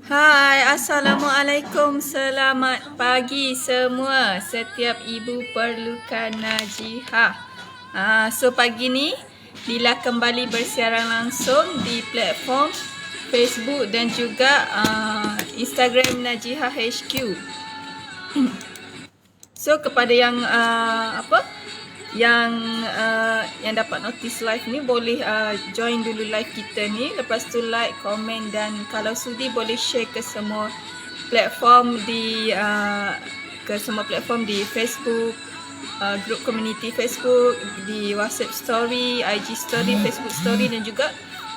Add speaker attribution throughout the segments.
Speaker 1: Hai, Assalamualaikum. Selamat pagi semua. Setiap ibu perlukan Najihah. So pagi ni Dila kembali bersiaran langsung di platform Facebook dan juga Instagram Najihah HQ. So kepada yang yang dapat notice live ni boleh join dulu live kita ni, lepas tu like, komen dan kalau sudi boleh share ke semua platform di Facebook, grup community Facebook, di WhatsApp story, IG story, Facebook story dan juga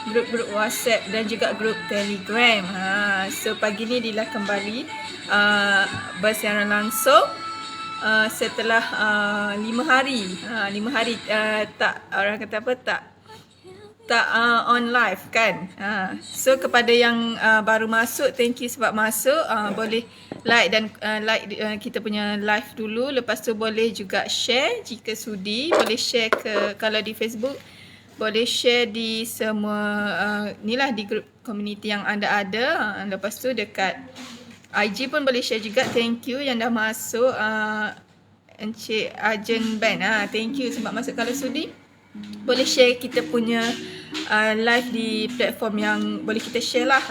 Speaker 1: grup-grup WhatsApp dan juga grup Telegram. So pagi ni Dila kembali bersiaran langsung setelah 5 hari tak, orang kata apa, tak on live kan. So kepada yang baru masuk, thank you sebab masuk. Boleh like dan kita punya live dulu, lepas tu boleh juga share jika sudi, boleh share ke, kalau di Facebook boleh share di semua ni lah, di grup community yang anda ada. Lepas tu dekat IG pun boleh share juga. Thank you yang dah masuk. Encik Arjen Band, thank you sebab masuk. Kalau sudi boleh share kita punya live di platform yang boleh kita share lah.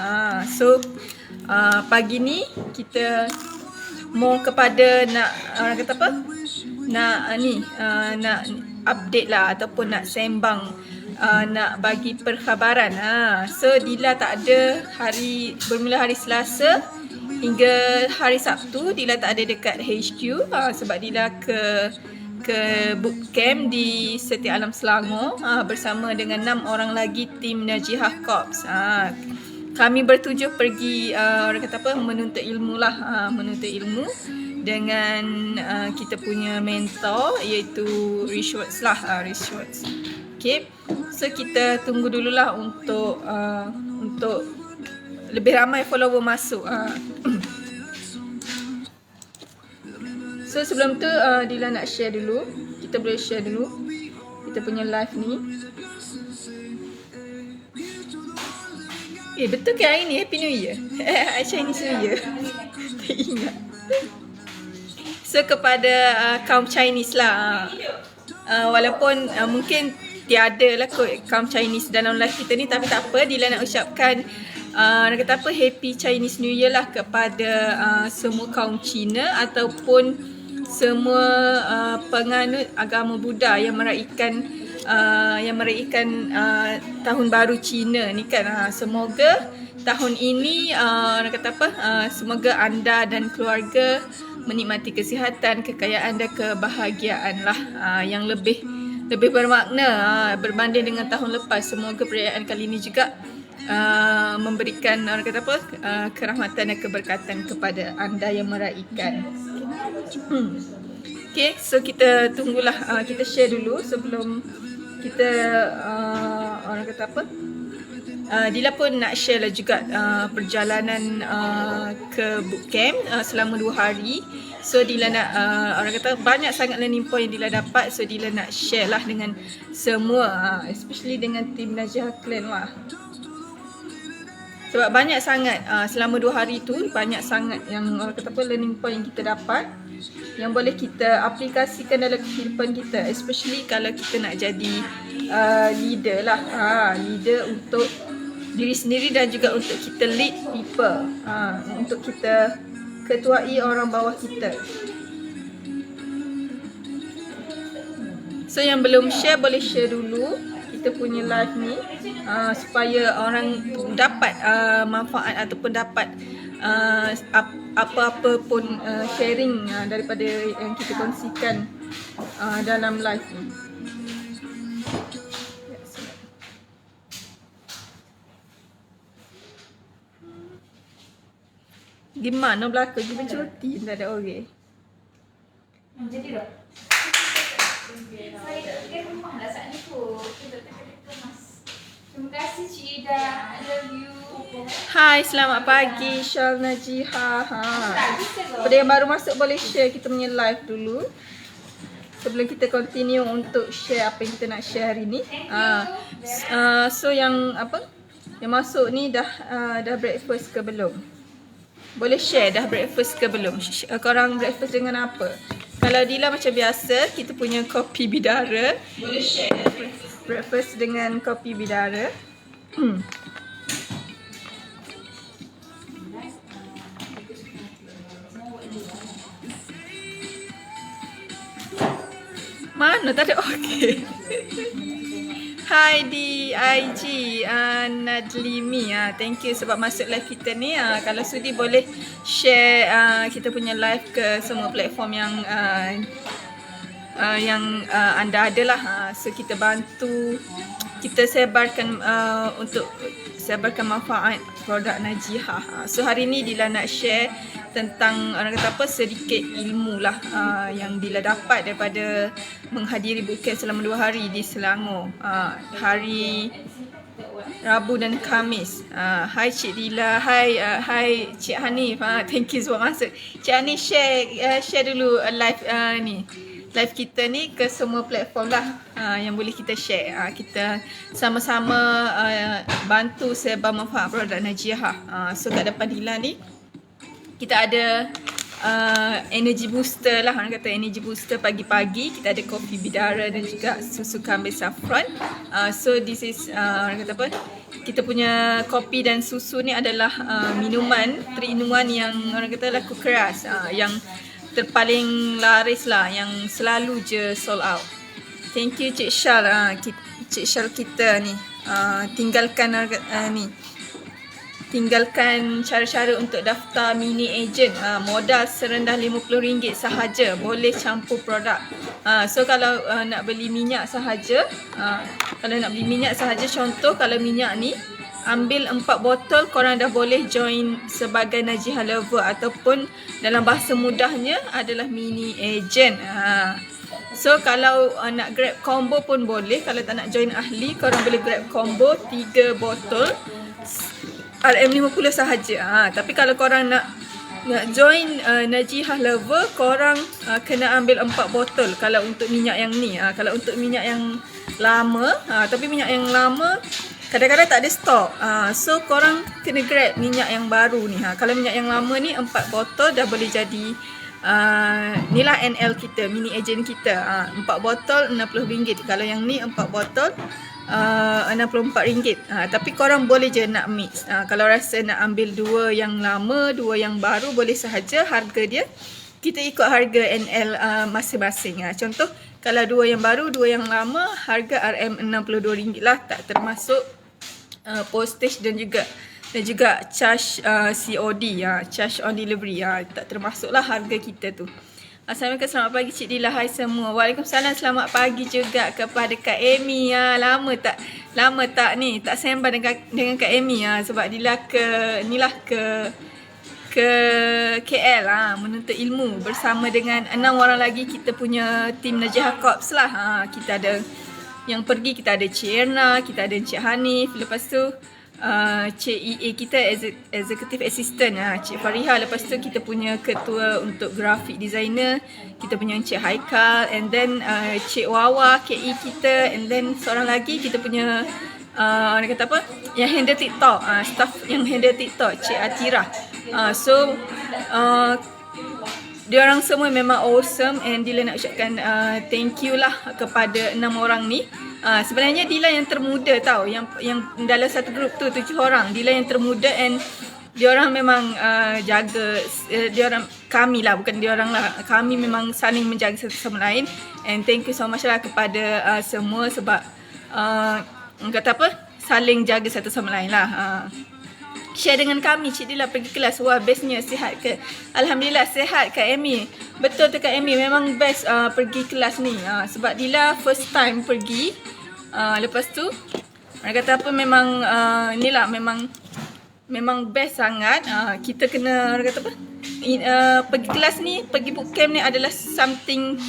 Speaker 1: So pagi ni kita mau kepada nak, orang kata apa, nak update lah ataupun nak sembang, nak bagi perkhabaran. So Dila tak ada bermula hari Selasa hingga hari Sabtu. Dila tak ada dekat HQ sebab Dila ke bootcamp di Setia Alam Selangor bersama dengan 6 orang lagi tim Najihah Corps. Kami bertujuh pergi orang kata apa, menuntut ilmu lah, menuntut ilmu dengan kita punya mentor iaitu Rishwards lah, Rishwards. Okay, so kita tunggu dululah untuk lebih ramai follower masuk. So sebelum tu Dila nak share dulu. Kita boleh share dulu kita punya live ni. Betul ke hari ni Happy New Year? Chinese New Year. Tak ingat. So kepada kaum Chinese lah, walaupun mungkin tiada lah kot kaum Chinese dalam live kita ni, tapi tak apa, Dila nak ucapkan nak kata apa, Happy Chinese New Year lah kepada semua kaum Cina ataupun semua penganut agama Buddha yang meraihkan tahun baru Cina ni kan. Semoga tahun ini nak kata apa, semoga anda dan keluarga menikmati kesihatan, kekayaan dan kebahagiaan lah, yang lebih bermakna berbanding dengan tahun lepas. Semoga perayaan kali ini juga memberikan, orang kata apa, kerahmatan dan keberkatan kepada anda yang meraihkan. Okay, so kita tunggulah, kita share dulu sebelum kita orang kata apa, Dila pun nak share lah juga perjalanan ke bootcamp selama 2 hari. So Dila nak, orang kata banyak sangat learning point yang Dila dapat. So Dila nak share lah dengan semua, especially dengan tim Najihah Clan lah. Sebab banyak sangat selama 2 hari tu, banyak sangat yang orang kata apa, learning point yang kita dapat, yang boleh kita aplikasikan dalam kehidupan kita, especially kalau kita nak jadi leader lah, leader untuk diri sendiri dan juga untuk kita lead people, untuk kita ketuai orang bawah kita. So yang belum share boleh share dulu kita punya live ni, supaya orang dapat manfaat ataupun dapat apa-apa pun sharing daripada yang kita kongsikan dalam live ni. Gimana belakang kita cuti tak ada orang.
Speaker 2: Jadi tak? Saya ke rumah lah saat ni tu. Kita kemas. Terima kasih Cik Ida. I love you.
Speaker 1: Hai, selamat pagi Syal Najihah. Pada yang baru masuk boleh share kita punya live dulu sebelum kita continue untuk share apa yang kita nak share hari ni. So yang apa, Yang masuk ni dah breakfast ke belum? Boleh share dah breakfast ke belum? Korang breakfast dengan apa? Kalau Dila macam biasa, kita punya kopi bidara. Boleh share dah breakfast dengan kopi bidara. Mana tak ada? Okey. Hai di IG Nadlimi. Thank you sebab masuk live kita ni. Kalau sudi boleh share kita punya live ke semua platform yang anda ada lah. So kita bantu, kita sebarkan untuk sebarkan manfaat produk Najihah. So hari ni Dila nak share tentang orang kata apa, sedikit ilmu lah yang Dila dapat daripada menghadiri bootcamp selama 2 hari di Selangor, hari Rabu dan Khamis. Hai Cik Dila, hai Cik Hanif, thank you sebab masuk. Cik Hanif share dulu live kita ni ke semua platform lah yang boleh kita share. Kita sama-sama bantu sebar manfaat produk Najihah. So kat depan Dila ni kita ada energy booster lah, orang kata energy booster pagi-pagi. Kita ada kopi bidara dan juga susu kambing saffron. So this is orang kata apa, kita punya kopi dan susu ni adalah minuman 3-in-1 yang orang kata laku keras, yang terpaling laris lah, yang selalu je sold out. Thank you Cik Syal. Cik Syal kita ni tinggalkan cara-cara untuk daftar mini agent. Modal serendah RM50 sahaja, boleh campur produk. So kalau nak beli minyak sahaja, contoh kalau minyak ni ambil 4 botol, korang dah boleh join sebagai Najihah lover, ataupun dalam bahasa mudahnya adalah mini agent. So kalau nak grab combo pun boleh. Kalau tak nak join ahli, korang boleh grab combo 3 botol RM50 sahaja. Tapi kalau korang nak join Najihah lover, korang kena ambil 4 botol kalau untuk minyak yang ni. Kalau untuk minyak yang lama, tapi minyak yang lama kadang-kadang tak ada stok. So korang kena grab minyak yang baru ni. Kalau minyak yang lama ni 4 botol dah boleh jadi ni lah NL kita, mini agent kita. 4 botol RM60. Kalau yang ni 4 botol RM64. Tapi korang boleh je nak mix. Kalau rasa nak ambil 2 yang lama, 2 yang baru, boleh sahaja. Harga dia kita ikut harga NL masing-masing. Contoh kalau 2 yang baru, 2 yang lama, harga RM62 lah, tak termasuk postage dan juga charge COD, charge on delivery, tak termasuklah harga kita tu. Assalamualaikum, selamat pagi Cik Dila, hai semua. Waalaikumsalam, selamat pagi juga kepada Kak Amy. Lama tak ni tak sembang dengan Kak Amy, sebab Dila ke KL menuntut ilmu bersama dengan 6 orang lagi. Kita punya tim Najihah Corps lah. Kita ada yang pergi, kita ada Cik Erna, kita ada Cik Hanif, lepas tu Cik EA kita executive assistant, Cik Fariha. Lepas tu kita punya ketua untuk graphic designer, kita punya Cik Haikal, and then Cik Wawa KE kita, and then seorang lagi kita punya orang kata apa, yang handle TikTok, staff yang handle TikTok, Cik Atira. So diorang semua memang awesome, and Dila nak ucapkan thank you lah kepada 6 orang ni. Sebenarnya Dila yang termuda tau, yang dalam satu grup tu 7 orang. Dila yang termuda, and diorang memang jaga, kami lah, bukan diorang lah, kami memang saling menjaga satu sama lain. And thank you so much lah kepada semua, sebab kata apa, saling jaga satu sama lain lah. Share dengan kami, Cik Dila pergi kelas, wah bestnya, sihat ke? Alhamdulillah sihat Kak Amy. Betul tu Kak Amy, memang best pergi kelas ni, sebab Dila first time pergi. Lepas tu orang kata apa, memang ni lah, memang best sangat. Kita kena orang kata apa, pergi kelas ni, pergi bootcamp ni adalah something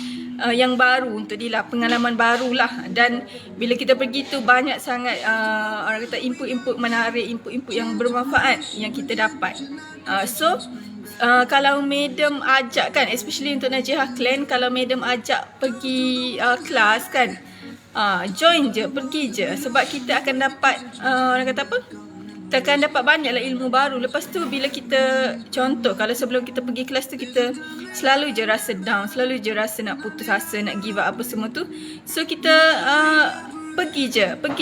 Speaker 1: yang baru untuk Dila, pengalaman barulah. Dan bila kita pergi tu banyak sangat orang kata input-input menarik, input-input yang bermanfaat yang kita dapat. So kalau madam ajak kan, especially untuk Najihah Clan, kalau madam ajak pergi kelas kan, join je, pergi je, sebab kita akan dapat orang kata apa, kita akan dapat banyaklah ilmu baru. Lepas tu bila kita, contoh kalau sebelum kita pergi kelas tu kita selalu je rasa down, selalu je rasa nak putus asa, nak give up apa semua tu. So kita pergi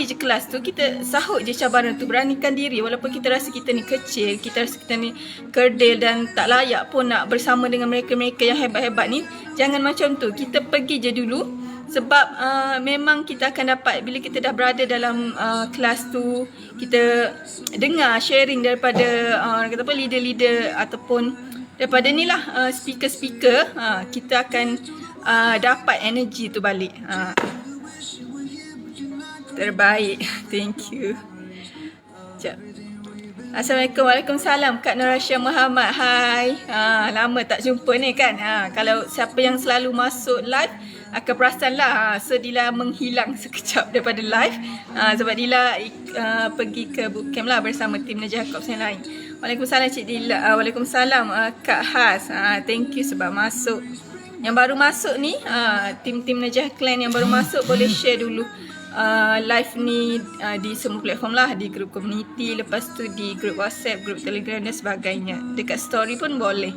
Speaker 1: je kelas tu, kita sahut je cabaran tu, beranikan diri walaupun kita rasa kita ni kecil, kita rasa kita ni kerdil dan tak layak pun nak bersama dengan mereka-mereka yang hebat-hebat ni. Jangan macam tu, kita pergi je dulu. Sebab memang kita akan dapat, bila kita dah berada dalam kelas tu, kita dengar sharing daripada kata apa, leader-leader ataupun daripada ni lah speaker-speaker, kita akan dapat energi tu balik. Terbaik. Thank you. Sekejap. Assalamualaikum. Waalaikumsalam Kak Nurasya Muhammad. Hai. Lama tak jumpa ni kan. Kalau siapa yang selalu masuk live akan perasan lah. So Dila menghilang sekejap daripada live. Sebab Dila pergi ke bootcamp lah bersama tim Najah Corps yang lain. Waalaikumsalam Cik Dila. Waalaikumsalam Kak Has. Thank you sebab masuk. Yang baru masuk ni, tim-tim Najah Clan yang baru masuk boleh share dulu live ni di semua platform lah, di grup community, lepas tu di grup WhatsApp, grup Telegram dan sebagainya. Dekat story pun boleh.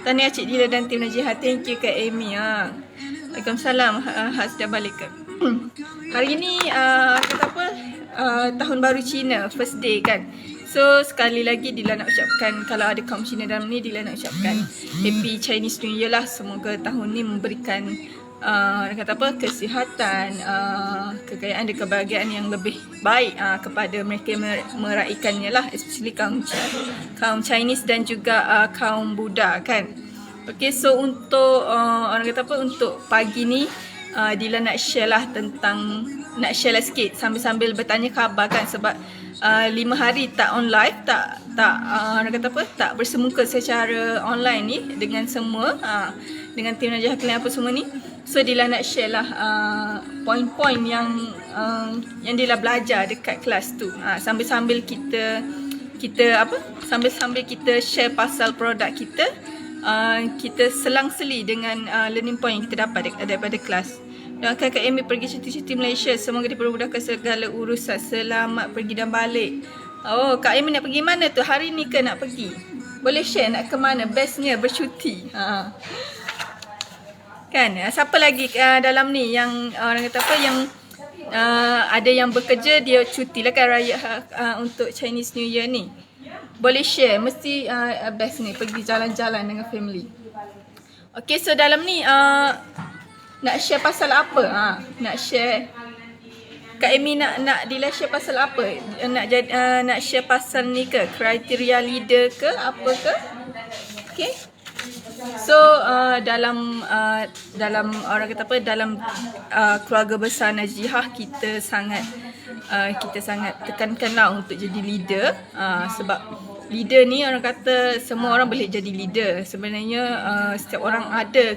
Speaker 1: Tahniah Cik Dila dan tim Najihah. Thank you Kak Amy. Waalaikumsalam. Has dah balik ke? Hari ni kata apa, tahun baru Cina, first day kan. So sekali lagi Dila nak ucapkan, kalau ada kaum Cina dalam ni, Dila nak ucapkan Happy Chinese New Year lah. Semoga tahun ni memberikan kata apa, kesihatan, kekayaan dan kebahagiaan yang lebih baik kepada mereka yang meraihkannya lah, especially kaum Chinese dan juga kaum Buddha kan. Okay, so untuk orang kata apa, untuk pagi ni Dila nak share lah tentang, nak share lah sikit sambil-sambil bertanya khabar kan. Sebab 5 hari tak on live, tak orang kata apa, tak bersemuka secara online ni dengan semua, dengan tim Najah Clan apa semua ni. So Dila nak share lah poin-poin yang Dila belajar dekat kelas tu. Sambil-sambil kita apa, sambil-sambil kita share pasal produk kita, kita selang-seli dengan learning point yang kita dapat daripada kelas. Doakan Kak Amy pergi cuti-cuti Malaysia, semoga dipermudahkan segala urusan. Selamat pergi dan balik. Oh, Kak Amy nak pergi mana tu? Hari ni ke nak pergi? Boleh share nak ke mana? Bestnya bercuti. Kan, siapa lagi dalam ni yang orang kata apa, yang ada yang bekerja, dia cuti lah kan raya untuk Chinese New Year ni. Boleh share, mesti best ni pergi jalan-jalan dengan family. Okay, so dalam ni nak share pasal apa? Nak share, Kak Amy nak Dila share pasal apa? Nak share pasal ni ke? Kriteria leader ke? Apa ke? Okay. So dalam orang kata apa, dalam keluarga besar Najihah, kita sangat tekankanlah untuk jadi leader. Sebab leader ni, orang kata semua orang boleh jadi leader. Sebenarnya setiap orang ada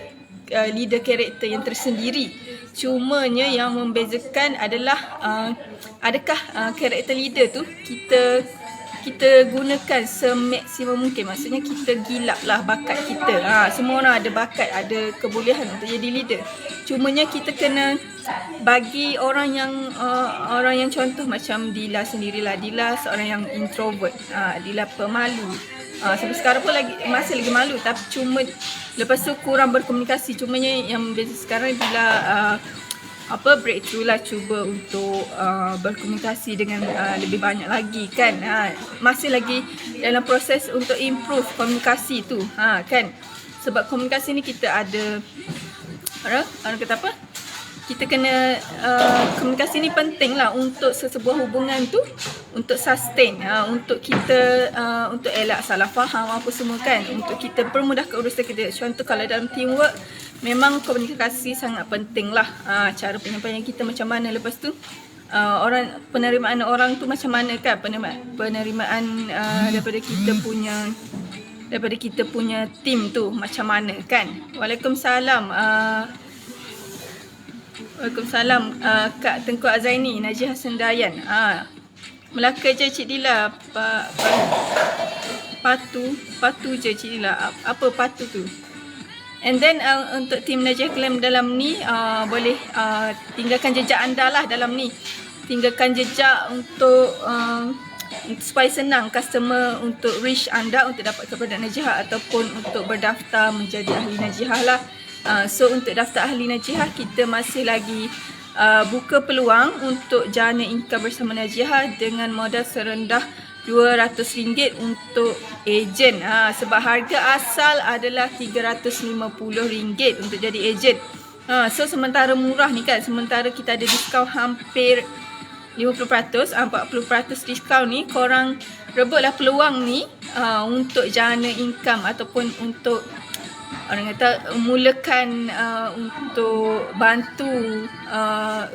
Speaker 1: leader karakter yang tersendiri. Cumanya yang membezakan adalah adakah karakter leader tu kita gunakan semaksimum mungkin. Maksudnya kita gilap lah bakat kita. Semua orang ada bakat, ada kebolehan untuk jadi leader. Cumanya kita kena bagi orang yang contoh macam Dila sendirilah. Dila seorang yang introvert. Dila pemalu. Sampai sekarang pun masih lagi malu, tapi cuma lepas tu kurang berkomunikasi. Cumanya yang beza sekarang Dila breakthrough lah, cuba untuk berkomunikasi dengan lebih banyak lagi kan. Masih lagi dalam proses untuk improve komunikasi tu kan. Sebab komunikasi ni kita ada orang kata apa, kita kena komunikasi ni penting lah untuk sesebuah hubungan tu untuk sustain, untuk kita untuk elak salah faham apa semua kan, untuk kita permudahkan urusan kita. Contoh kalau dalam teamwork, memang komunikasi sangat penting lah. Cara penyampaian kita macam mana, lepas tu penerimaan orang tu macam mana kan, penerimaan daripada kita punya team tu macam mana kan. Waalaikumsalam. Waalaikumsalam Kak Tengku Azaini, Najihah Sendayan. Melaka je Cik Dila. Patu je Cik Dila. Apa patu tu? And then untuk tim Najihah Clan dalam ni, boleh tinggalkan jejak anda lah dalam ni. Tinggalkan jejak untuk supaya senang customer untuk reach anda untuk dapatkan produk Najihah ataupun untuk berdaftar menjadi ahli Najihah lah. So untuk daftar ahli Najihah, kita masih lagi buka peluang untuk jana income bersama Najihah dengan modal serendah RM200 untuk ejen. Sebab harga asal adalah RM350 untuk jadi ejen. So sementara murah ni kan, sementara kita ada diskaun hampir 50%, 40% diskaun ni, korang rebutlah peluang ni untuk jana income ataupun untuk orang kata mulakan untuk bantu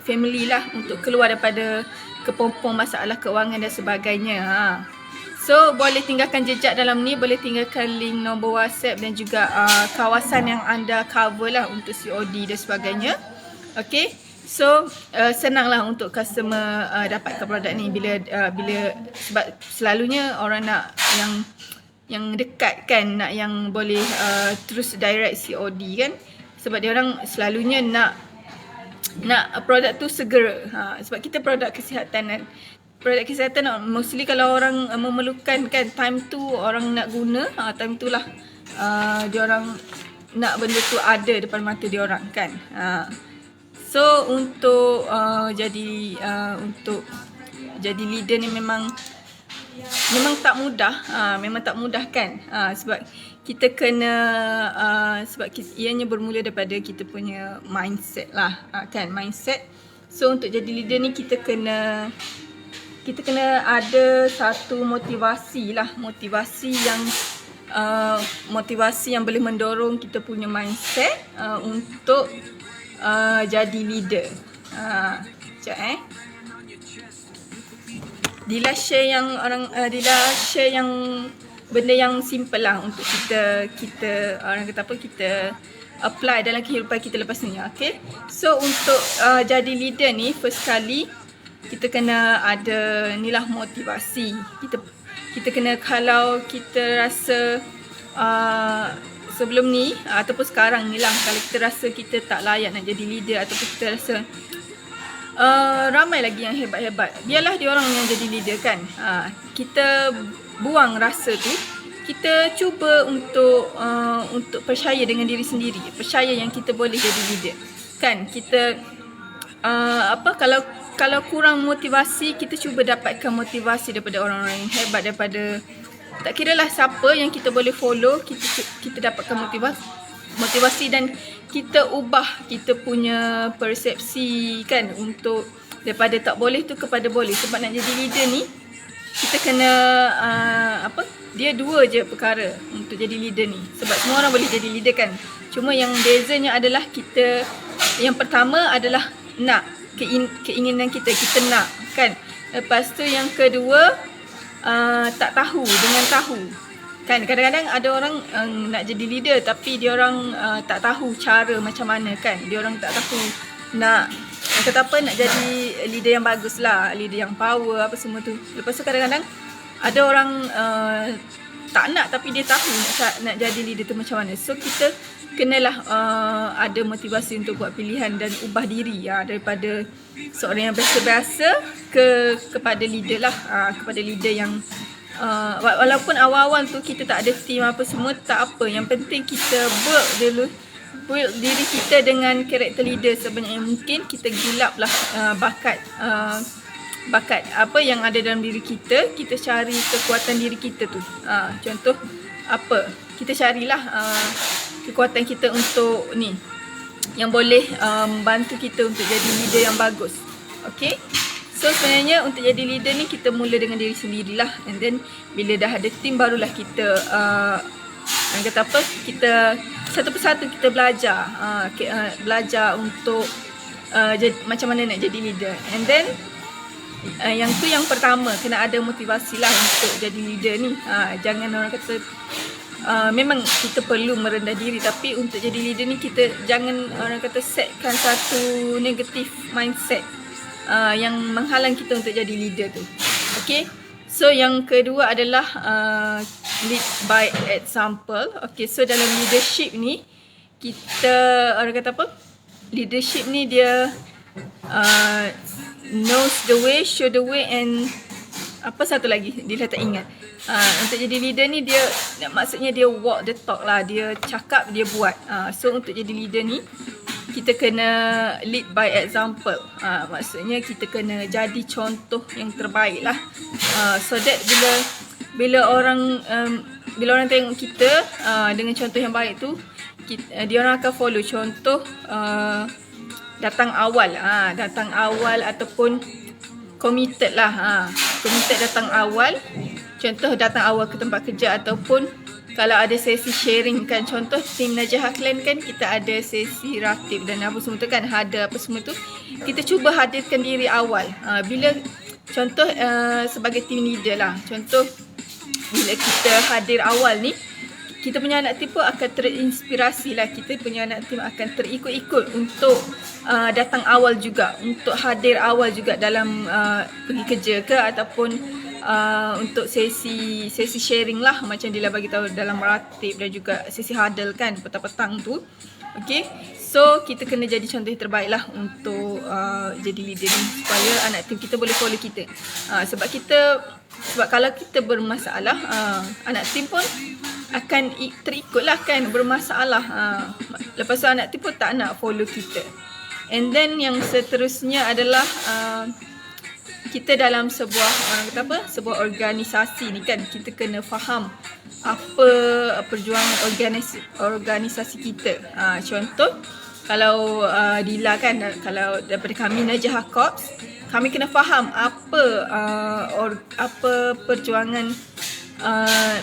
Speaker 1: family lah untuk keluar daripada kepompong masalah keuangan dan sebagainya. So boleh tinggalkan jejak dalam ni, boleh tinggalkan link nombor WhatsApp dan juga kawasan yang anda cover lah untuk COD dan sebagainya. Okay, so senanglah untuk customer dapatkan produk ni bila sebab selalunya orang nak yang dekat kan, nak yang boleh terus direct COD kan, sebab dia orang selalunya nak produk tu segera. Sebab kita produk kesihatan kan. Produk kesihatan mostly kalau orang memerlukan kan, time tu orang nak guna, time tu lah dia orang nak benda tu ada depan mata dia orang kan. So untuk jadi leader ni memang tak mudah. Memang tak mudah kan. Sebab kita kena ianya bermula daripada kita punya mindset lah, kan, mindset. So untuk jadi leader ni kita kena ada satu motivasi lah, motivasi yang boleh mendorong kita punya mindset untuk jadi leader. Sekejap Dila share yang benda yang simple lah untuk kita orang kata apa, kita apply dalam kehidupan kita lepas ni. Okay, so untuk jadi leader ni, first kali kita kena ada ni lah, motivasi. Kita kena, kalau kita rasa sebelum ni ataupun sekarang ni lah, kalau kita rasa kita tak layak nak jadi leader ataupun kita rasa ramai lagi yang hebat-hebat, biarlah dia orang yang jadi leader kan. Kita buang rasa tu, kita cuba untuk percaya dengan diri sendiri, percaya yang kita boleh jadi leader kan. Kita kalau kurang motivasi, kita cuba dapatkan motivasi daripada orang-orang yang hebat, daripada tak kira lah siapa yang kita boleh follow, kita dapatkan motivasi dan kita ubah kita punya persepsi kan, untuk daripada tak boleh tu kepada boleh. Sebab nak jadi leader ni kita kena dia dua je perkara untuk jadi leader ni. Sebab semua orang boleh jadi leader kan, cuma yang bezanya adalah kita, yang pertama adalah nak, keinginan kita nak kan. Lepas tu yang kedua tak tahu dengan tahu kan. Kadang-kadang ada orang nak jadi leader tapi dia orang tak tahu cara macam mana kan. Dia orang tak tahu nak kata apa, nak jadi leader yang bagus lah, leader yang power apa semua tu. Lepas tu kadang-kadang ada orang tak nak tapi dia tahu nak jadi leader tu macam mana. So kita kenalah ada motivasi untuk buat pilihan dan ubah diri daripada seorang yang biasa-biasa kepada leader lah, kepada leader yang walaupun awal-awal tu kita tak ada team apa semua, tak apa. Yang penting kita build diri kita dengan karakter leader sebanyak yang mungkin. Kita gilap lah bakat apa yang ada dalam diri kita. Kita cari kekuatan diri kita tu. Contoh apa, kita carilah kekuatan kita untuk ni, yang boleh membantu kita untuk jadi leader yang bagus. Okay, so sebenarnya untuk jadi leader ni kita mula dengan diri sendirilah, and then bila dah ada team barulah kita kata apa, kita satu persatu kita belajar belajar untuk macam mana nak jadi leader. And then yang tu yang pertama, kena ada motivasi lah untuk jadi leader ni. Jangan orang kata memang kita perlu merendah diri, tapi untuk jadi leader ni kita jangan orang kata setkan satu negatif mindset yang menghalang kita untuk jadi leader tu. Okay, so yang kedua adalah lead by example. Okay, so dalam leadership ni kita orang kata apa, leadership ni dia knows the way, show the way and apa satu lagi dia dah tak ingat. Untuk jadi leader ni dia maksudnya dia walk the talk lah, dia cakap dia buat. So untuk jadi leader ni kita kena lead by example. Maksudnya kita kena jadi contoh yang terbaik lah. So that bila orang tengok kita dengan contoh yang baik tu, dia orang akan follow contoh. Datang awal ataupun committed lah. Committed datang awal. Contoh datang awal ke tempat kerja, ataupun kalau ada sesi sharing kan, contoh tim Najah Clan kan kita ada sesi ratib dan apa semua tu kan, ada apa semua tu, kita cuba hadirkan diri awal. Bila contoh sebagai team leader lah, contoh bila kita hadir awal ni, kita punya anak tim pun akan terinspirasi lah. Kita punya anak tim akan terikut-ikut untuk datang awal juga, untuk hadir awal juga dalam pergi kerja ke, ataupun untuk sesi sharing lah, macam Dila bagi tahu dalam ratib dan juga sesi huddle kan petang-petang tu. Okay, so kita kena jadi contoh yang terbaik lah untuk jadi leader ni, supaya anak tim kita boleh follow kita. Sebab kalau kita bermasalah, anak tim pun akan terikut lah kan, bermasalah. Lepas tu anak tim pun tak nak follow kita. And then yang seterusnya adalah kita dalam sebuah organisasi ni kan, kita kena faham apa perjuangan organisasi kita. Contoh kalau Dila kan, kalau daripada kami Najah Corps, kami kena faham apa perjuangan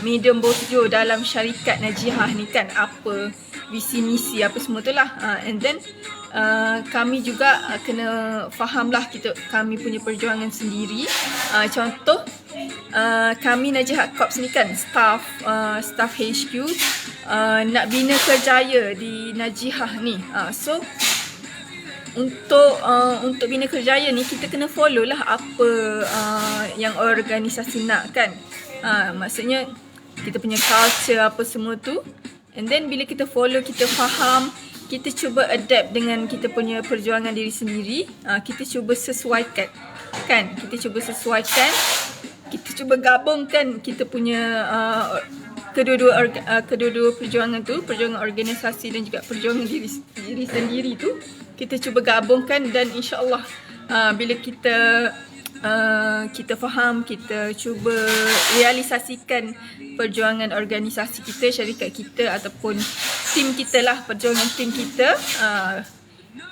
Speaker 1: Medium Bosjo dalam syarikat Najihah ni kan, apa visi misi apa semua tu lah. And then kami juga kena faham lah kami punya perjuangan sendiri. Contoh kami Najihah Corps ni kan, staff HQ nak bina kerjaya di Najihah ni. So untuk bina kerjaya ni kita kena follow lah apa yang organisasi nak kan. Maksudnya kita punya culture apa semua tu. And then bila kita follow, kita faham, kita cuba adapt dengan kita punya perjuangan diri sendiri. Kita cuba sesuaikan kan, kita cuba gabungkan kita punya kedua-dua perjuangan tu, perjuangan organisasi dan juga perjuangan diri sendiri tu, kita cuba gabungkan. Dan insya-Allah bila kita faham, kita cuba realisasikan perjuangan organisasi kita, syarikat kita ataupun tim kita lah, perjuangan tim kita,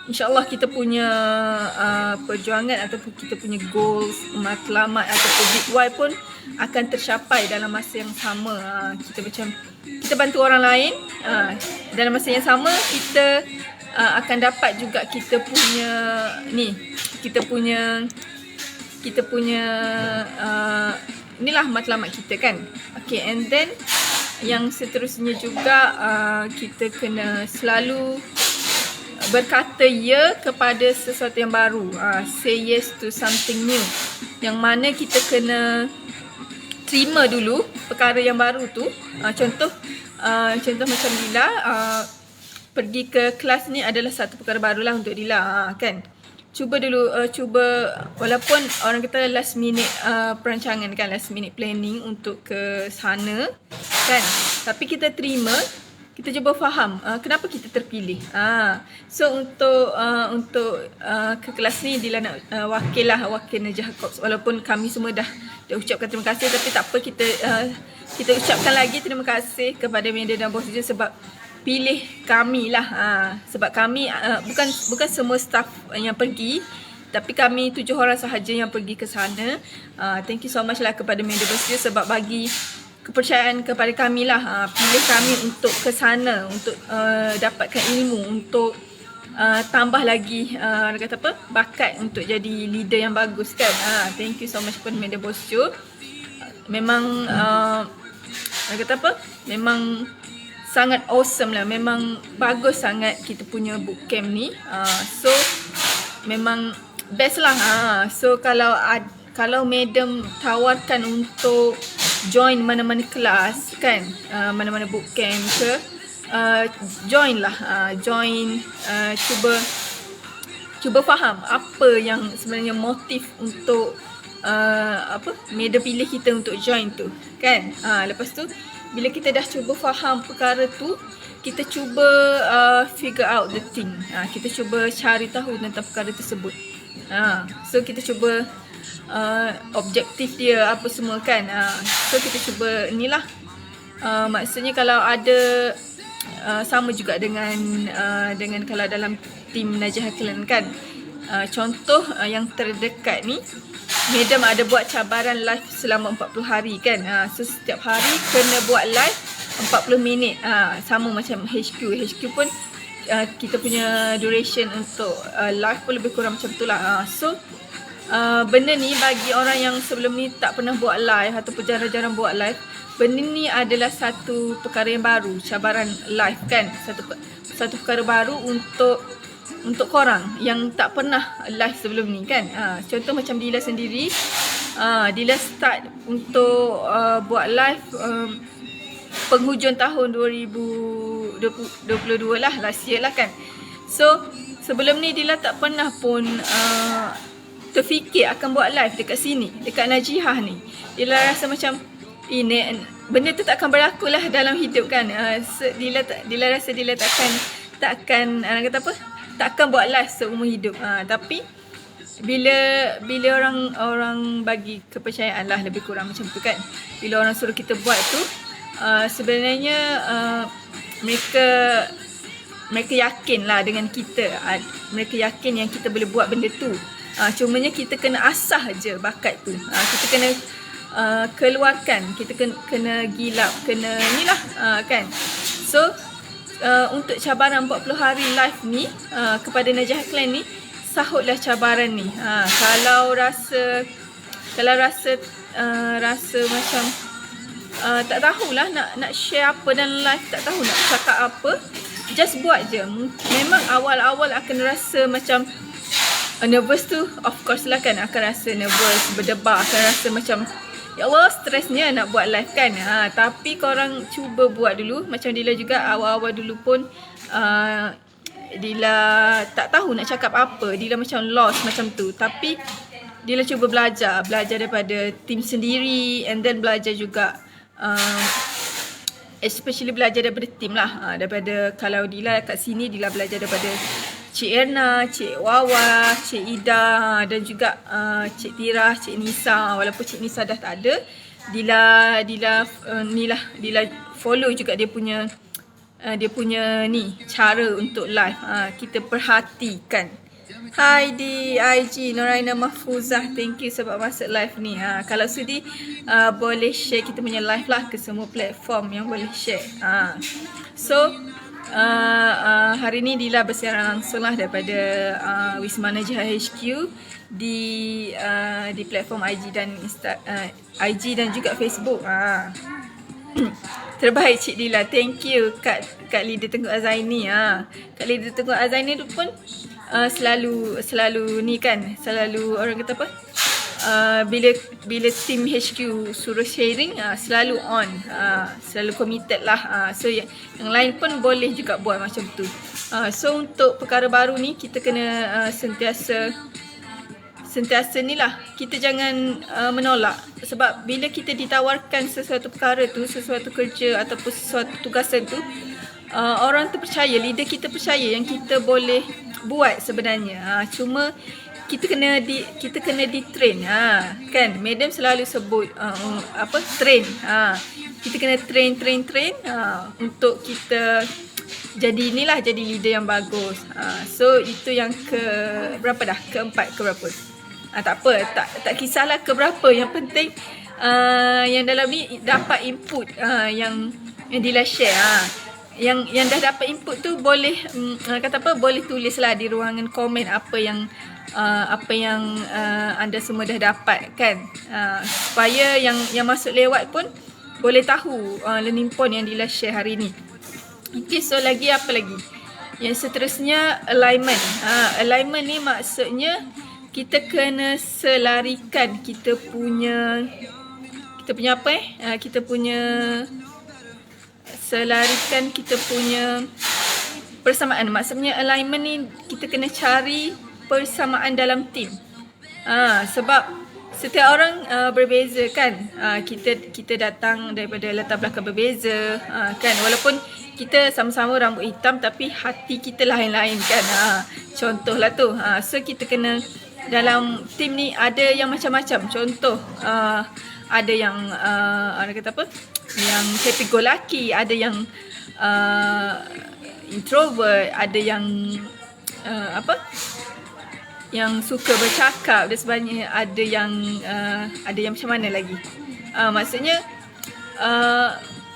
Speaker 1: insya-Allah kita punya perjuangan ataupun kita punya goals, matlamat ataupun big why pun akan tercapai dalam masa yang sama. Kita bantu orang lain, dalam masa yang sama kita akan dapat juga kita punya inilah matlamat kita kan. Okay, and then yang seterusnya juga kita kena selalu berkata ya kepada sesuatu yang baru. Say yes to something new. Yang mana kita kena terima dulu perkara yang baru tu. Contoh macam Dila, pergi ke kelas ni adalah satu perkara barulah untuk Dila kan. Cuba dulu, walaupun orang kata last minute perancangan kan, last minute planning untuk ke sana kan, tapi kita terima, kita cuba faham kenapa kita terpilih. So untuk ke kelas ni Dila nak wakil Najah Corps, walaupun kami semua dah ucapkan terima kasih, tapi tak apa, kita ucapkan lagi terima kasih kepada Media dan Bosjo sebab pilih kami lah. Sebab kami bukan semua staff yang pergi, tapi kami 7 orang sahaja yang pergi ke sana. Thank you so much lah kepada Media Bosjo sebab bagi kepercayaan kepada kami lah, pilih kami untuk ke sana, untuk dapatkan ilmu, untuk tambah lagi bakat untuk jadi leader yang bagus kan. Thank you so much kepada Media Bosjo. Memang memang sangat awesome lah, memang bagus sangat kita punya bootcamp ni. So memang best lah. So kalau madam tawarkan untuk join mana-mana kelas kan, mana-mana bootcamp ke, join lah. Cuba faham apa yang sebenarnya motif untuk Medam pilih kita untuk join tu kan. Lepas tu bila kita dah cuba faham perkara tu, kita cuba figure out the thing. Kita cuba cari tahu tentang perkara tersebut. So kita cuba objektif dia apa semua kan. So kita cuba inilah. Maksudnya kalau ada sama juga dengan kalau dalam tim Najah Clan kan. Contoh yang terdekat ni, Madam ada buat cabaran live selama 40 hari kan. So setiap hari kena buat live 40 minit. Sama macam HQ. HQ pun kita punya duration untuk live pun lebih kurang macam tu lah. So benda ni bagi orang yang sebelum ni tak pernah buat live ataupun jarang-jarang buat live, benda ni adalah satu perkara yang baru, cabaran live kan. Satu perkara baru untuk korang yang tak pernah live sebelum ni kan. Contoh macam Dila sendiri, Dila start untuk buat live penghujung tahun 2022 lah, last year lah kan. So sebelum ni Dila tak pernah pun terfikir akan buat live dekat sini, dekat Najihah ni. Dila rasa macam ini benda tu tak akan berlaku lah dalam hidup kan. Dila rasa Dila takkan orang kata apa, takkan buat live seumur hidup. Tapi bila orang bagi kepercayaan lah, lebih kurang macam tu kan. Bila orang suruh kita buat tu, sebenarnya mereka yakin lah dengan kita. Mereka yakin yang kita boleh buat benda tu. Cumanya kita kena asah je bakat tu. Kita kena keluarkan, kita kena gilap, kena inilah kan. So untuk cabaran 40 hari live ni, kepada Najah Clan ni, sahutlah cabaran ni. Kalau rasa macam tak tahulah nak share apa dalam live, tak tahu nak cakap apa, just buat je. Memang awal-awal akan rasa macam nervous tu, of course lah kan, akan rasa nervous, berdebar, akan rasa macam ya Allah, stresnya nak buat live kan. Tapi korang cuba buat dulu. Macam Dila juga, awal-awal dulu pun Dila tak tahu nak cakap apa, Dila macam lost macam tu. Tapi Dila cuba belajar daripada tim sendiri, and then belajar juga especially belajar daripada tim lah. Daripada, kalau Dila kat sini, Dila belajar daripada Cik Erna, Cik Wawa, Cik Ida, dan juga Cik Tira, Cik Nisa. Walaupun Cik Nisa dah tak ada, Dila follow juga dia punya ni cara untuk live. Kita perhatikan. Hai di IG Noraina Mahfuzah, thank you sebab masuk live ni. Kalau sudi boleh share kita punya live lah ke semua platform yang boleh share. So hari ni Dila bersiaran langsung lah daripada Wisma Najihah HQ di platform IG dan IG dan juga Facebook. Terbaik Cik Dila, thank you Kak Leader Tengku Azaini. Kak Leader Tengku Azaini tu pun selalu ni kan, selalu orang kata apa, bila tim HQ suruh sharing, selalu on, selalu committed lah. So yang lain pun boleh juga buat macam tu. So untuk perkara baru ni, kita kena sentiasa ni lah, kita jangan menolak. Sebab bila kita ditawarkan sesuatu perkara tu, sesuatu kerja ataupun sesuatu tugasan tu, orang tu percaya, leader kita percaya yang kita boleh buat sebenarnya. Cuma kita kena di-train. Kan Madam selalu sebut train. Kita kena train untuk kita jadi leader yang bagus. So itu yang berapa dah? Keempat ke berapa? Tak apa, tak kisahlah ke berapa. Yang penting yang dalam ni dapat input yang Dila share. Yang dah dapat input tu boleh boleh tulislah di ruangan komen apa yang anda semua dah dapat kan, supaya yang masuk lewat pun boleh tahu learning point yang Dila share hari ni. Okay, so lagi apa lagi? Yang seterusnya alignment. Alignment ni maksudnya kita kena selarikan kita punya selarikan kita punya persamaan. Maksudnya alignment ni kita kena cari persamaan dalam tim. Sebab setiap orang berbeza kan. Kita datang daripada latar belakang berbeza kan. Walaupun kita sama-sama rambut hitam tapi hati kita lain-lain kan. Contohlah tu. So kita kena dalam team ni ada yang macam-macam. Contoh ada yang orang kata apa? Yang happy go lucky, ada yang introvert, ada yang yang suka bercakap dan sebagainya, ada yang macam mana lagi.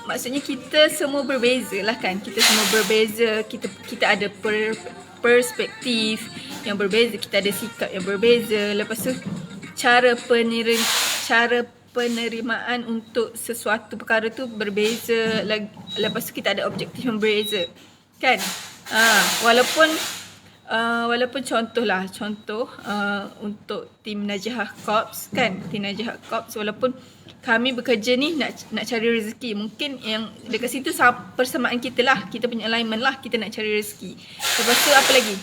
Speaker 1: Maksudnya kita semua berbeza lah kan. Kita semua berbeza, kita ada perspektif yang berbeza, kita ada sikap yang berbeza. Lepas tu cara penerimaan untuk sesuatu perkara tu berbeza. Lepas tu kita ada objektif yang berbeza kan. Walaupun contoh untuk tim Najihah Corps kan, tim Najihah Corps, walaupun kami bekerja ni nak cari rezeki, mungkin yang dekat situ persamaan kita lah, kita punya alignment lah, kita nak cari rezeki. Lepas tu apa lagi?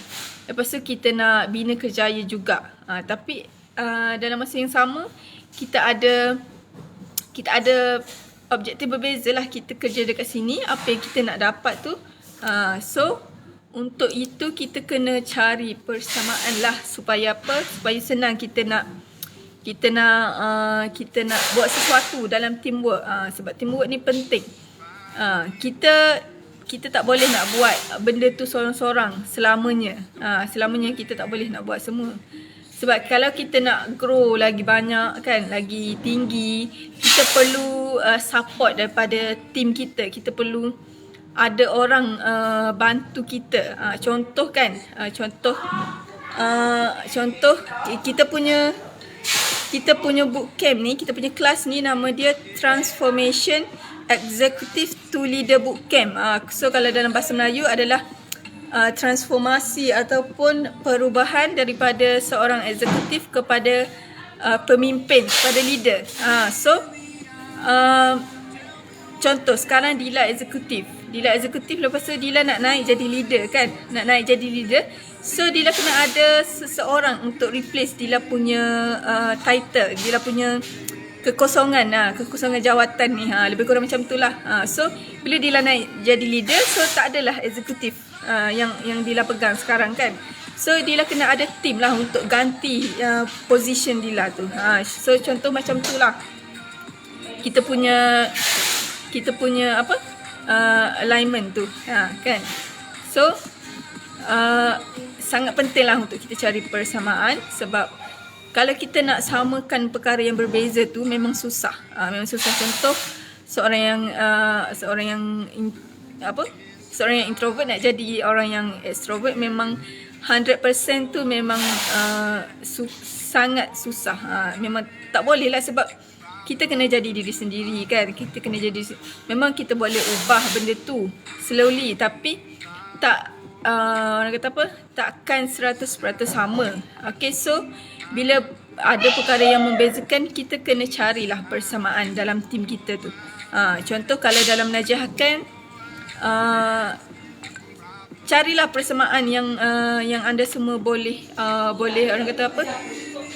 Speaker 1: Lepas tu kita nak bina kerjaya juga. Tapi dalam masa yang sama kita ada objektif berbeza lah. Kita kerja dekat sini, apa yang kita nak dapat tu. So untuk itu kita kena cari persamaan lah, supaya apa? Supaya senang kita nak buat sesuatu dalam teamwork. Sebab teamwork ni penting. Kita tak boleh nak buat benda tu seorang-seorang selamanya. Selamanya kita tak boleh nak buat semua. Sebab kalau kita nak grow lagi banyak kan, lagi tinggi, kita perlu support daripada team kita. Kita perlu ada orang bantu kita. Contoh kita punya bootcamp ni, kita punya kelas ni nama dia Transformation Executive to Leader Bootcamp. So kalau dalam bahasa Melayu adalah transformasi ataupun perubahan daripada seorang eksekutif kepada pemimpin, kepada leader. Contoh sekarang Dila eksekutif, lepas tu Dila nak naik jadi leader kan, so Dila kena ada seseorang untuk replace Dila punya title, Dila punya kekosongan jawatan ni, lebih kurang macam tu lah. So bila Dila naik jadi leader, so tak adalah eksekutif yang Dila pegang sekarang kan. So Dila kena ada team lah untuk ganti position Dila tu. So contoh macam tu lah kita punya alignment tu kan. So sangat penting lah untuk kita cari persamaan, sebab kalau kita nak samakan perkara yang berbeza tu memang susah. Contoh seorang yang introvert nak jadi orang yang extrovert, memang 100% tu memang sangat susah. Memang tak boleh lah, sebab kita kena jadi diri sendiri kan. Memang kita boleh ubah benda tu slowly, tapi orang kata apa, takkan 100% sama. Okay, so bila ada perkara yang membezakan, kita kena carilah persamaan dalam tim kita tu. Contoh kalau dalam Najihah kan, carilah persamaan yang anda semua boleh orang kata apa,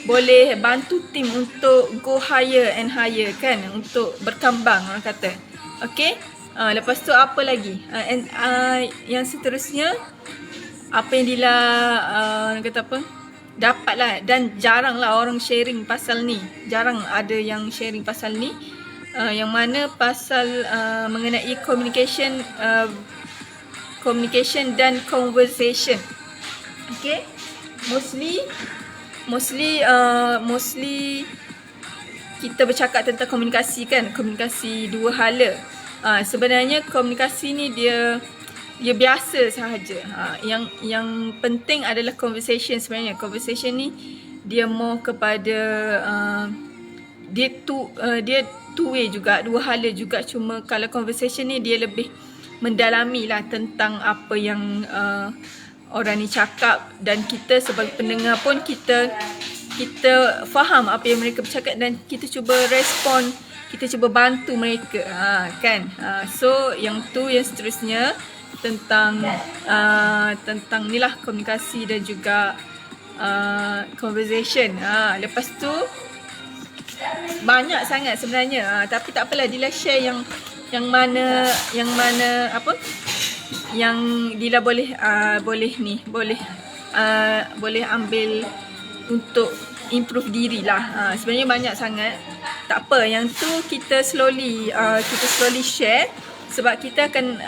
Speaker 1: boleh bantu tim untuk go higher and higher kan, untuk berkembang orang kata. Okay, lepas tu apa lagi, yang seterusnya, apa yang Dila orang kata apa, dapat lah, dan jarang lah orang sharing pasal ni, jarang ada yang sharing pasal ni, yang mana pasal mengenai communication dan conversation. Okay, mostly kita bercakap tentang komunikasi kan, komunikasi dua hala. Sebenarnya komunikasi ni dia biasa sahaja. Yang penting adalah conversation. Sebenarnya conversation ni dia more kepada dia two way juga, dua hala juga. Cuma kalau conversation ni dia lebih mendalami lah tentang apa yang orang ni cakap, dan kita sebagai pendengar pun kita faham apa yang mereka bercakap, dan kita cuba respon, kita cuba bantu mereka kan. So yang seterusnya tentang ni lah, komunikasi dan juga conversation. Lepas tu banyak sangat sebenarnya. Tapi tak apalah, Dila share yang mana apa yang Dila boleh boleh ambil untuk improve diri lah. Sebenarnya banyak sangat. Tak apa, yang tu kita slowly share, sebab kita akan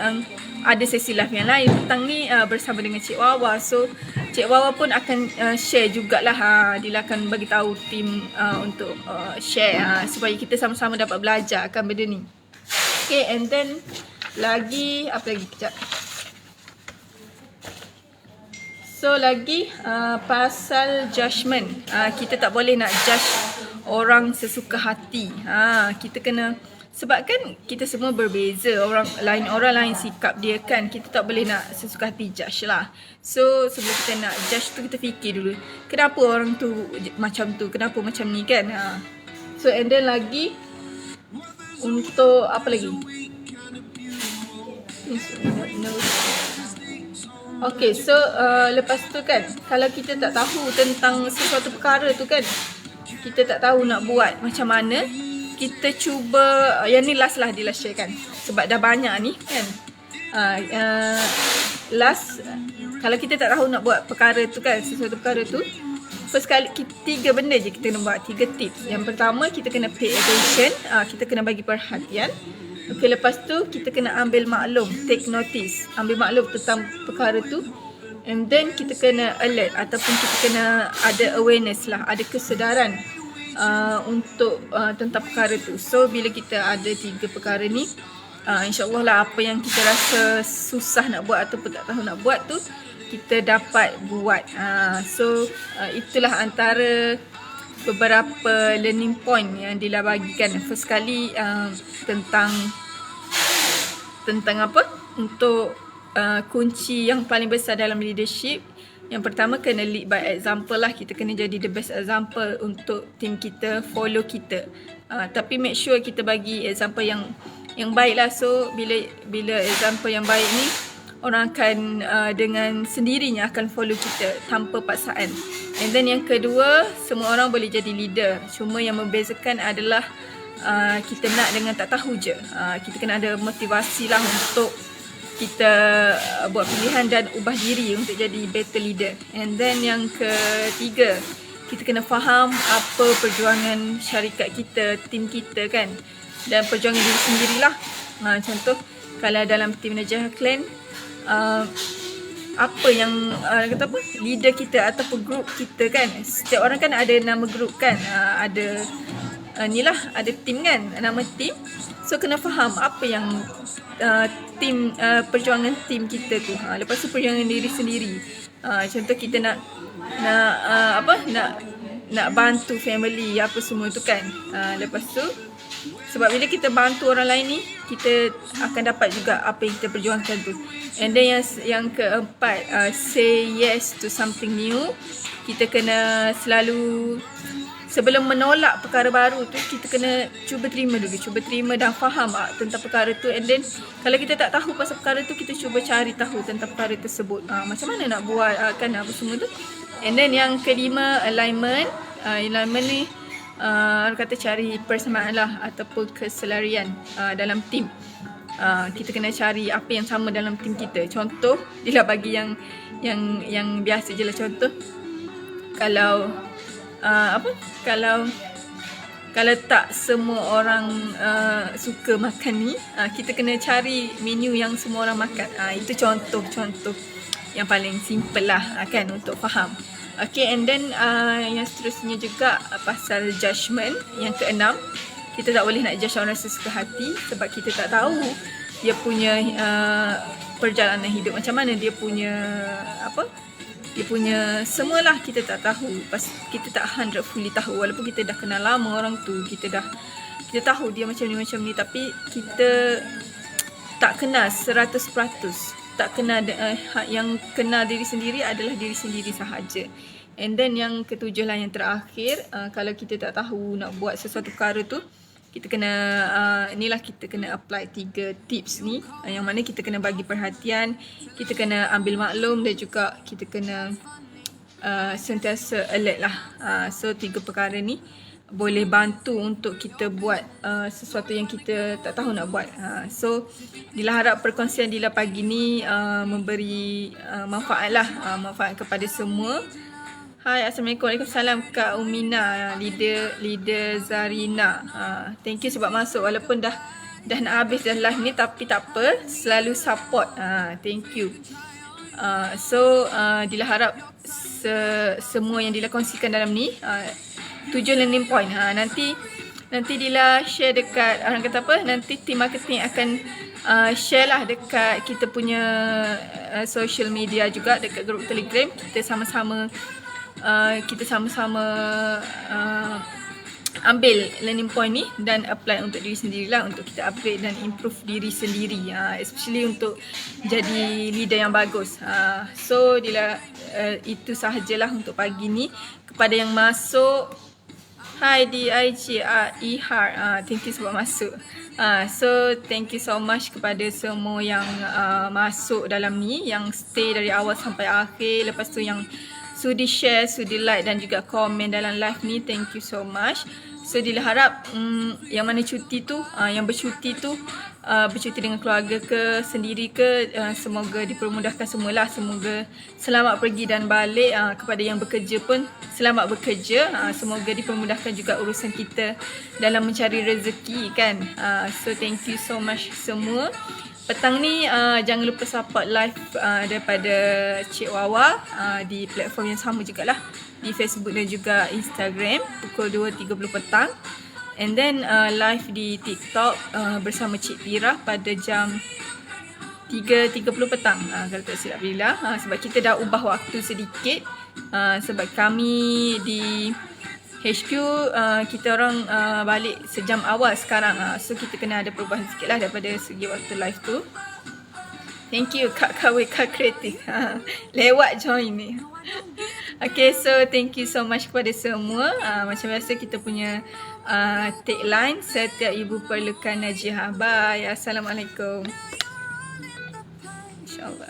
Speaker 1: ada sesi live yang lain petang ni bersama dengan Cik Wawa. So Cik Wawa pun akan share jugalah. Dila akan bagi tahu tim untuk share supaya kita sama-sama dapat belajar akan benda ni. Okay, and then lagi apa lagi kejap. So lagi pasal judgement. Kita tak boleh nak judge orang sesuka hati. Kita kena, sebab kan kita semua berbeza. Orang lain sikap dia kan. Kita tak boleh nak sesuka hati judge lah. So sebelum kita nak judge tu, kita fikir dulu, kenapa orang tu macam tu, kenapa macam ni kan. So and then lagi untuk apa lagi? Okay, so lepas tu kan, kalau kita tak tahu tentang sesuatu perkara tu kan, kita tak tahu nak buat macam mana, kita cuba, yang ni last lah Dila share kan, sebab dah banyak ni kan. Last, kalau kita tak tahu nak buat perkara tu kan, sesuatu perkara tu, first kali, 3 benda je kita kena buat, 3 tips. Yang pertama, kita kena pay attention, kita kena bagi perhatian. Okay, lepas tu kita kena ambil maklum, take notice, ambil maklum tentang perkara tu. And then kita kena alert ataupun kita kena ada awareness lah, ada kesedaran untuk tentang perkara tu. So bila kita ada 3 perkara ni, insyaAllah lah apa yang kita rasa susah nak buat ataupun tak tahu nak buat tu, kita dapat buat. So itulah antara beberapa learning point yang Dila bagikan. First kali tentang apa? Untuk kunci yang paling besar dalam leadership. Yang pertama, kena lead by example lah. Kita kena jadi the best example untuk team kita, follow kita. Tapi make sure kita bagi example yang baik lah. So bila example yang baik ni, orang akan dengan sendirinya akan follow kita tanpa paksaan. And then yang kedua, semua orang boleh jadi leader. Cuma yang membezakan adalah kita nak dengan tak tahu je. Kita kena ada motivasi lah untuk kita buat pilihan dan ubah diri untuk jadi better leader. And then yang ketiga, kita kena faham apa perjuangan syarikat kita, tim kita kan, dan perjuangan diri sendirilah. Contoh, kalau dalam tim Najah Clan, apa yang kata apa, leader kita ataupun group kita kan, setiap orang kan ada nama group kan, ada inilah, ada tim kan, nama tim. So kena faham apa yang tim perjuangan tim kita tu. Lepas tu perjuangan diri sendiri. Contoh kita nak bantu family apa semua tu kan. Lepas tu, sebab bila kita bantu orang lain ni, kita akan dapat juga apa yang kita perjuangkan tu. And then yang keempat, say yes to something new. Kita kena selalu, sebelum menolak perkara baru tu, kita kena cuba terima dulu. Cuba terima dan faham tentang perkara tu. And then kalau kita tak tahu pasal perkara tu, kita cuba cari tahu tentang perkara tersebut. Macam mana nak buat kan, apa semua tu. And then yang kelima, alignment. Alignment ni orang kata cari persamaan lah ataupun keselarian dalam tim. Kita kena cari apa yang sama dalam tim kita. Contoh, dia bagi yang biasa je lah. Contoh, kalau kalau tak semua orang suka makan ni, kita kena cari menu yang semua orang makan. Itu contoh yang paling simple lah kan untuk faham. Okay, and then yang seterusnya juga pasal judgement. Yang keenam, kita tak boleh nak judge orang sesuka hati, sebab kita tak tahu dia punya perjalanan hidup macam mana, dia punya dia punya semualah kita tak tahu. Kita tak 100% tahu, walaupun kita dah kenal lama orang tu, kita tahu dia macam ni, tapi kita tak kenal 100%. Tak kenal, yang kenal diri sendiri adalah diri sendiri sahaja. And then yang ketujuh lah, yang terakhir, kalau kita tak tahu nak buat sesuatu perkara tu, kita kena kita kena apply 3 tips ni, yang mana kita kena bagi perhatian, kita kena ambil maklum, dan juga kita kena sentiasa alert lah. So 3 perkara ni. boleh bantu untuk kita buat sesuatu yang kita tak tahu nak buat. So Dila harap perkongsian Dila pagi ni memberi manfaat lah, manfaat kepada semua. Hai, Assalamualaikum. Waalaikumsalam Kak Umina, leader Zarina. Thank you sebab masuk walaupun dah nak habis dah live ni, tapi tak apa, selalu support. Thank you. Dila harap semua yang Dila kongsikan dalam ni 7 learning point. Nanti Dila share dekat, orang kata apa, nanti team marketing akan share lah dekat kita punya social media juga, dekat grup Telegram. Kita sama-sama ambil learning point ni dan apply untuk diri sendirilah, untuk kita upgrade dan improve diri sendiri, especially untuk jadi leader yang bagus. So Dila itu sahajalah untuk pagi ni. Kepada yang masuk, hai di IG Ihar, thank you sebab masuk. So thank you so much kepada semua yang masuk dalam ni, yang stay dari awal sampai akhir. Lepas tu yang sudi share, sudi like dan juga komen dalam live ni, thank you so much. So Dila harap yang mana cuti tu, yang bercuti tu, bercuti dengan keluarga ke, sendiri ke, semoga dipermudahkan semualah. Semoga selamat pergi dan balik. Kepada yang bekerja pun, selamat bekerja. Semoga dipermudahkan juga urusan kita dalam mencari rezeki kan. So thank you so much semua. Petang ni jangan lupa support live daripada Cik Wawa di platform yang sama jugalah, di Facebook dan juga Instagram pukul 2.30 petang. And then live di TikTok bersama Cik Tira pada jam 3.30 petang, kalau tak silap Bila. Sebab kita dah ubah waktu sedikit, sebab kami di HQ kita orang balik sejam awal sekarang. So kita kena ada perubahan sikit lah daripada segi waktu live tu. Thank you Kak KWK Kreatif. Lewat join ni. Okay, so thank you so much kepada semua. Macam biasa kita punya tagline, setiap ibu perlukan Najihah. Bye. Assalamualaikum. InsyaAllah.